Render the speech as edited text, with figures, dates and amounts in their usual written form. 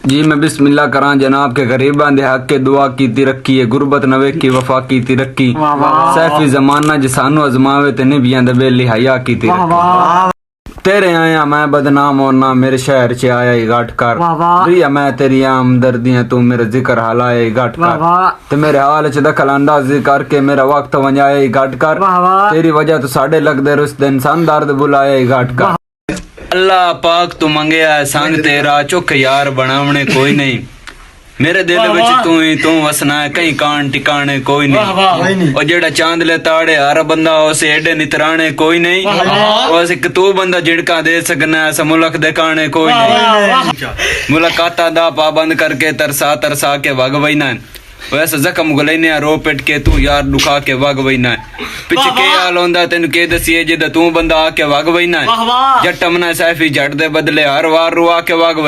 जी मैं बिस्मिल्लाह करा जनाब के गरीबां दे हक के दुआ कीती रखी है गुरबत नवे की वफा कीती रखी सैफी जमाना जिसानु अजमावे ते निबियां दे बेली हया कीती रखी तेरे आया मैं बदनाम होना मेरे शहर च आया ही घट कर रिया मैं तेरी हमदर्दियां तू मेरा जिक्र हलाए घट कर ते मेरे हाल च दखल अंदाजी करके मेरा वक्त वंजाया ही घट कर तेरी वजह तो साडे लगदे रुस दिन सन दर्द बुलाया ही घट कर अल्लाह पाक तू मंगया है संग तेरा चुख यार बनावने कोई नहीं मेरे दिल विच तू वसना है कहीं कान टिकाने कोई नहीं और जेड़ा चांद ले ताड़े हर बंदा उसे एडे नितराने कोई नहीं और एक तू बंदा जिड़का दे सकना है मुल्क दिखाने कोई नहीं मुलाकाता दा पाबंद करके तरसा तरसा के वग वहीना वैसे जख्म गुलैने रो पिट के तू यार दुखा के वग वहीना पिछ के हाल होंदा तेन के दसिए जिदा तू बंदा आके वग वहीना जट मना सैफी जट दे बदले हर वार रुआ के वग